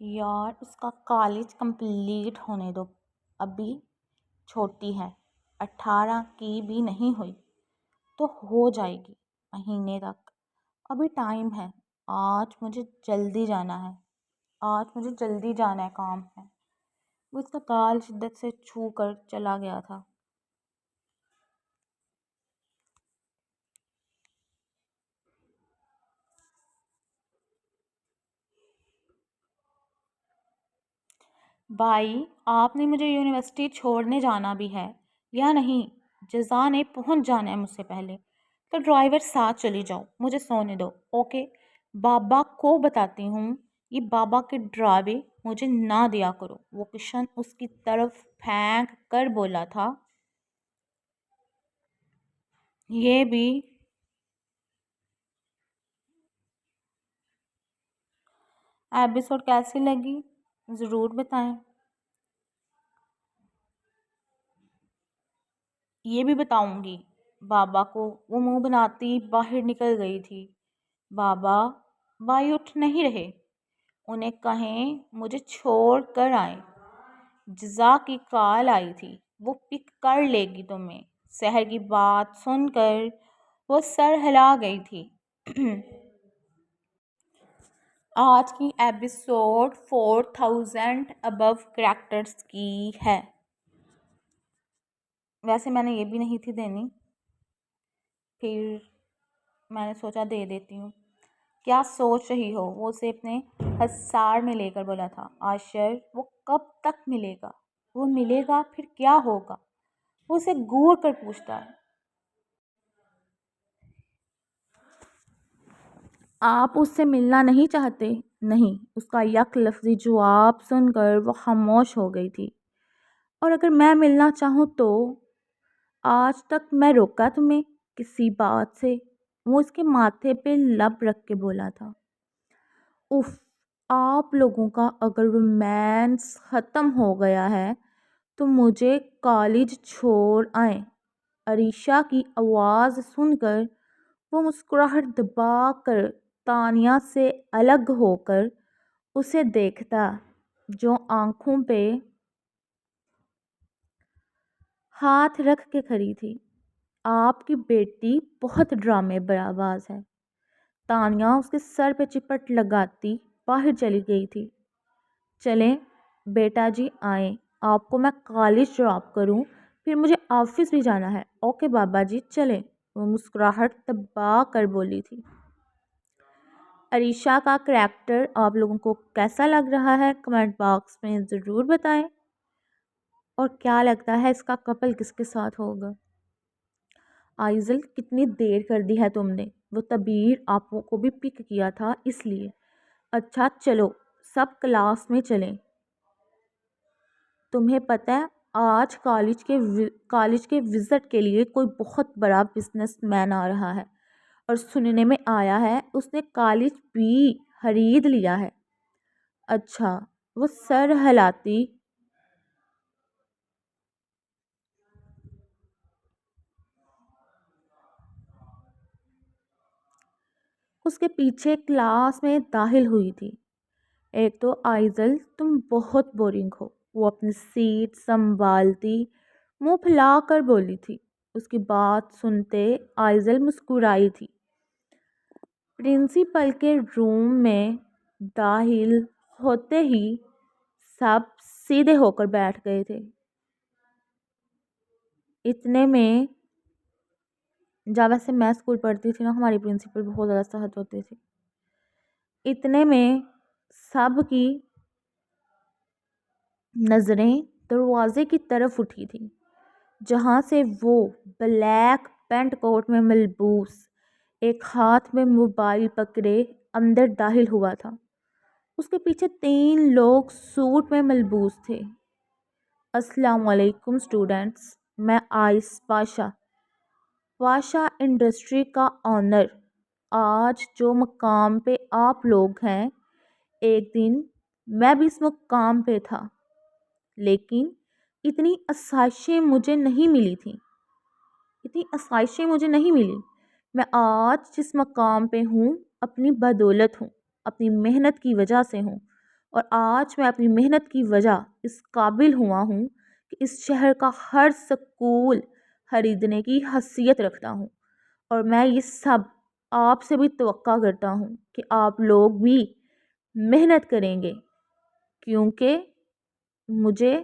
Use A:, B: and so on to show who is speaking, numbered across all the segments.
A: یار اس کا college complete ہونے دو، ابھی چھوٹی ہے، 18 کی بھی نہیں ہوئی تو ہو جائے گی مہینے تک، ابھی ٹائم ہے۔ آج مجھے جلدی جانا ہے، کام ہے۔ وہ اس کا گال شدت سے چھو کر چلا گیا تھا۔ بھائی آپ نے مجھے یونیورسٹی چھوڑنے جانا بھی ہے یا نہیں؟ جزا نے پہنچ جانا ہے مجھ سے پہلے، تو ڈرائیور ساتھ چلی جاؤ، مجھے سونے دو، اوکے؟ بابا کو بتاتی ہوں، یہ بابا کے ڈراوے مجھے نہ دیا کرو، وہ کشن اس کی طرف پھینک کر بولا تھا۔ یہ بھی ایپیسوڈ کیسی لگی ضرور بتائیں۔ یہ بھی بتاؤں گی بابا کو، وہ منہ بناتی باہر نکل گئی تھی۔ بابا بھائی اٹھ نہیں رہے، انہیں کہیں مجھے چھوڑ کر آئیں، جزا کی کال آئی تھی، وہ پک کر لے گی تمہیں۔ سحر کی بات سن کر وہ سر ہلا گئی تھی۔ آج کی ایپیسوڈ 4000 ابو کریکٹرز کی ہے۔ ویسے میں نے یہ بھی نہیں تھی دینی، پھر میں نے سوچا دے دیتی ہوں۔ کیا سوچ رہی ہو؟ وہ اسے اپنے حصار میں لے کر بولا تھا۔ عاشر وہ کب تک ملے گا؟ وہ ملے گا پھر کیا ہوگا؟ وہ اسے گور کر پوچھتا ہے۔ آپ اس سے ملنا نہیں چاہتے؟ نہیں، اس کا یک لفظی جواب سن کر وہ خاموش ہو گئی تھی۔ اور اگر میں ملنا چاہوں تو؟ آج تک میں روکا تمہیں کسی بات سے؟ وہ اس کے ماتھے پہ لب رکھ کے بولا تھا۔ اف، آپ لوگوں کا اگر رومانس ختم ہو گیا ہے تو مجھے کالج چھوڑ آئیں۔ عریشہ کی آواز سن کر وہ مسکراہٹ دبا کر تانیہ سے الگ ہو کر اسے دیکھتا، جو آنکھوں پہ ہاتھ رکھ کے کھڑی تھی۔ آپ کی بیٹی بہت ڈرامے باز ہے۔ تانیہ اس کے سر پہ چپٹ لگاتی باہر چلی گئی تھی۔ چلیں بیٹا جی آئیں، آپ کو میں کالج ڈراپ کروں، پھر مجھے آفس بھی جانا ہے۔ اوکے بابا جی چلیں، وہ مسکراہٹ دبا کر بولی تھی۔ عریشہ کا کریکٹر آپ لوگوں کو کیسا لگ رہا ہے کمنٹ باکس میں ضرور بتائیں، اور کیا لگتا ہے اس کا کپل کس کے ساتھ ہوگا؟ آئزل کتنی دیر کر دی ہے تم نے؟ وہ تبیر آپ کو بھی پک کیا تھا اس لیے۔ اچھا چلو سب کلاس میں چلیں۔ تمہیں پتہ ہے آج کالج کے وزٹ کے لیے کوئی بہت بڑا بزنس مین آ رہا ہے، اور سننے میں آیا ہے اس نے کالج بھی خرید لیا ہے۔ اچھا، وہ سر ہلاتی اس کے پیچھے کلاس میں داخل ہوئی تھی۔ ایک تو آئزل تم بہت بورنگ ہو، وہ اپنی سیٹ سنبھالتی منہ پھیلا کر بولی تھی۔ اس کی بات سنتے آئزل مسکرائی تھی۔ پرنسپل کے روم میں داخل ہوتے ہی سب سیدھے ہو کر بیٹھ گئے تھے۔ اتنے میں جب ویسے میں اسکول پڑھتی تھی نا، ہماری پرنسپل بہت زیادہ سخت ہوتی تھی۔ اتنے میں سب کی نظریں دروازے کی طرف اٹھی تھی، جہاں سے وہ بلیک پینٹ کوٹ میں ملبوس ایک ہاتھ میں موبائل پکڑے اندر داخل ہوا تھا۔ اس کے پیچھے 3 لوگ سوٹ میں ملبوس تھے۔ السلام علیکم اسٹوڈنٹس، میں آئس پاشا انڈسٹری کا آنر۔ آج جو مقام پہ آپ لوگ ہیں، ایک دن میں بھی اس مقام پہ تھا، لیکن اتنی آسائشیں مجھے نہیں ملی۔ میں آج جس مقام پہ ہوں اپنی بدولت ہوں، اپنی محنت کی وجہ سے ہوں۔ اور آج میں اپنی محنت کی وجہ اس قابل ہوا ہوں کہ اس شہر کا ہر سکول خریدنے کی حیثیت رکھتا ہوں، اور میں یہ سب آپ سے بھی توقع کرتا ہوں کہ آپ لوگ بھی محنت کریں گے، کیونکہ مجھے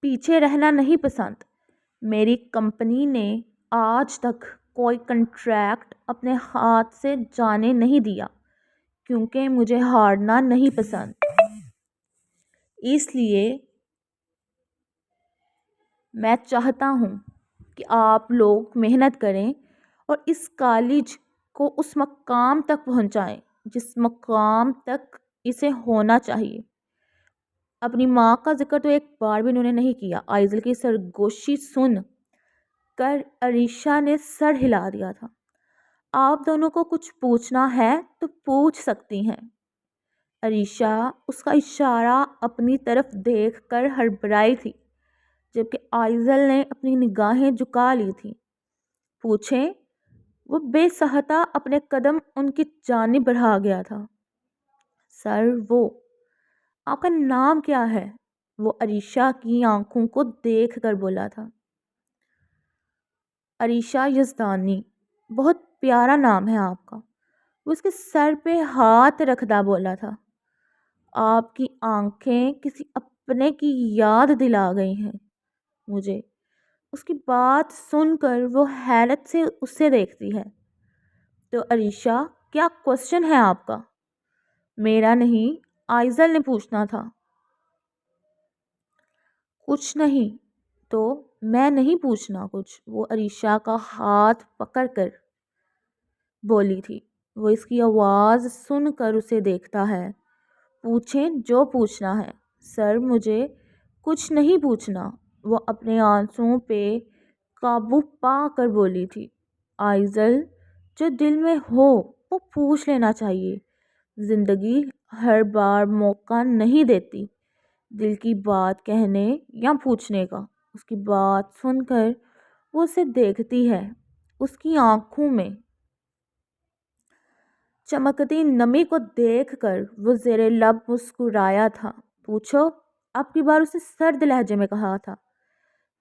A: پیچھے رہنا نہیں پسند۔ میری کمپنی نے آج تک کوئی کنٹریکٹ اپنے ہاتھ سے جانے نہیں دیا، کیونکہ مجھے ہارنا نہیں پسند۔ اس لیے میں چاہتا ہوں کہ آپ لوگ محنت کریں اور اس کالج کو اس مقام تک پہنچائیں جس مقام تک اسے ہونا چاہیے۔ اپنی ماں کا ذکر تو ایک بار بھی انہوں نے نہیں کیا۔ آئزل کی سرگوشی سن کر عریشہ نے سر ہلا دیا تھا۔ آپ دونوں کو کچھ پوچھنا ہے تو پوچھ سکتی ہیں۔ عریشہ اس کا اشارہ اپنی طرف دیکھ کر ہڑبڑائی تھی، جبکہ آئزل نے اپنی نگاہیں جھکا لی تھیں۔ پوچھیں؟ وہ بے صحتہ اپنے قدم ان کی جانب بڑھا گیا تھا۔ سر، وہ آپ کا نام کیا ہے؟ وہ عریشہ کی آنکھوں کو دیکھ کر بولا تھا۔ عریشہ یزدانی، بہت پیارا نام ہے آپ کا۔ وہ اس کے سر پہ ہاتھ رکھتا بولا تھا۔ آپ کی آنکھیں کسی اپنے کی یاد دلا گئی ہیں مجھے۔ اس کی بات سن کر وہ حیرت سے اسے دیکھتی ہے۔ تو عریشہ، کیا کوسچن ہے آپ کا؟ میرا نہیں، آئزل نے پوچھنا تھا۔ کچھ نہیں تو میں نہیں پوچھنا کچھ، وہ عریشہ کا ہاتھ پکڑ کر بولی تھی۔ وہ اس کی آواز سن کر اسے دیکھتا ہے۔ پوچھیں جو پوچھنا ہے۔ سر، مجھے کچھ نہیں پوچھنا، وہ اپنے آنسوؤں پہ قابو پا کر بولی تھی۔ آئزل، جو دل میں ہو وہ پوچھ لینا چاہیے۔ زندگی ہر بار موقع نہیں دیتی دل کی بات کہنے یا پوچھنے کا۔ اس کی بات سن کر وہ اسے دیکھتی ہے۔ اس کی آنکھوں میں چمکتی نمی کو دیکھ کر وہ زیر لب مسکرایا تھا۔ پوچھو؟ اب کی بار اسے سرد لہجے میں کہا تھا۔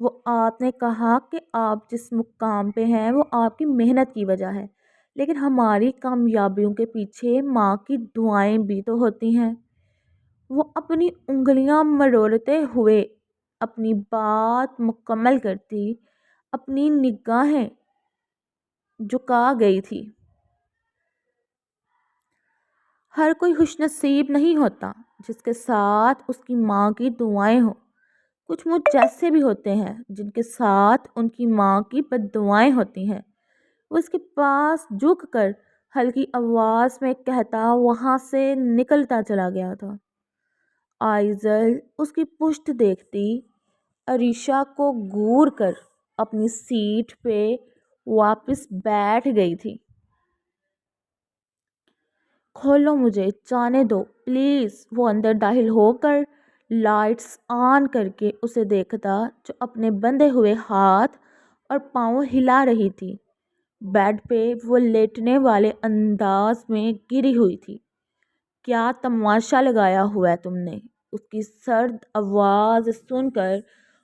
A: وہ آپ نے کہا کہ آپ جس مقام پہ ہیں وہ آپ کی محنت کی وجہ ہے، لیکن ہماری کامیابیوں کے پیچھے ماں کی دعائیں بھی تو ہوتی ہیں۔ وہ اپنی انگلیاں مروڑتے ہوئے اپنی بات مکمل کرتی اپنی نگاہیں جھکا گئی تھی۔ ہر کوئی خوش نصیب نہیں ہوتا جس کے ساتھ اس کی ماں کی دعائیں ہوں۔ کچھ مجھ جیسے بھی ہوتے ہیں جن کے ساتھ ان کی ماں کی بد دعائیں ہوتی ہیں۔ وہ اس کے پاس جھک کر ہلکی آواز میں کہتا وہاں سے نکلتا چلا گیا تھا۔ آئزل اس کی پشت دیکھتی عریشہ کو گور کر اپنی سیٹ پہ واپس بیٹھ گئی تھی۔ کھولو، مجھے جانے دو پلیز، وہ اندر داخل ہو کر لائٹس آن کر کے اسے دیکھتا جو اپنے بندھے ہوئے ہاتھ اور پاؤں ہلا رہی تھی۔ بیڈ پہ وہ لیٹنے والے انداز میں گری ہوئی تھی۔ کیا تماشا لگایا ہوا ہے تم نے؟ اس کی سرد آواز سن کر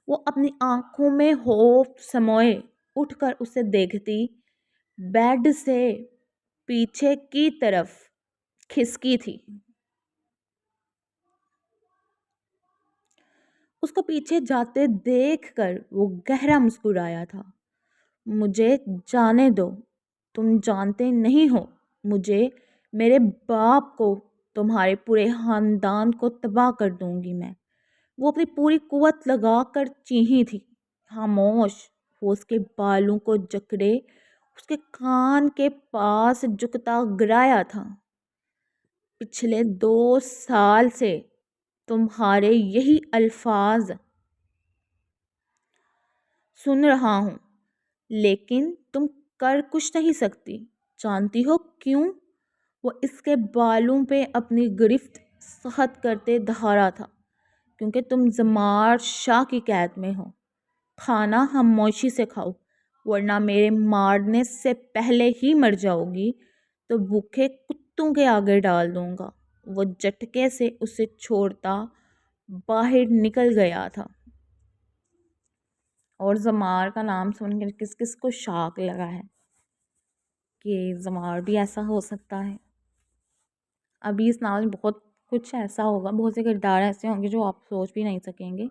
A: وہ اپنی آنکھوں میں خوف سموئے اٹھ کر اسے دیکھتی بیڈ سے پیچھے کی طرف کھسکی تھی۔ اس کو پیچھے جاتے دیکھ کر وہ گہرا مسکرایا تھا۔ مجھے جانے دو، تم جانتے نہیں ہو مجھے، میرے باپ کو، تمہارے پورے خاندان کو تباہ کر دوں گی میں، وہ اپنی پوری قوت لگا کر چیخی تھی۔ خاموش، وہ اس کے بالوں کو جکڑے اس کے کان کے پاس جھکتا گرایا تھا۔ پچھلے 2 سال سے تمہارے یہی الفاظ سن رہا ہوں، لیکن تم کر کچھ نہیں سکتی۔ جانتی ہو کیوں؟ وہ اس کے بالوں پہ اپنی گرفت سخت کرتے دہرا تھا۔ کیونکہ تم زمار شاہ کی قید میں ہو۔ کھانا خاموشی سے کھاؤ، ورنہ میرے مارنے سے پہلے ہی مر جاؤ گی تو بھوکے کتوں کے آگے ڈال دوں گا۔ وہ جھٹکے سے اسے چھوڑتا باہر نکل گیا تھا۔ اور زمار کا نام سن کر کس کس کو شاک لگا ہے کہ زمار بھی ایسا ہو سکتا ہے۔ ابھی اس ناول میں بہت کچھ ایسا ہوگا، بہت سے کردار ایسے ہوں گے جو آپ سوچ بھی نہیں سکیں گے۔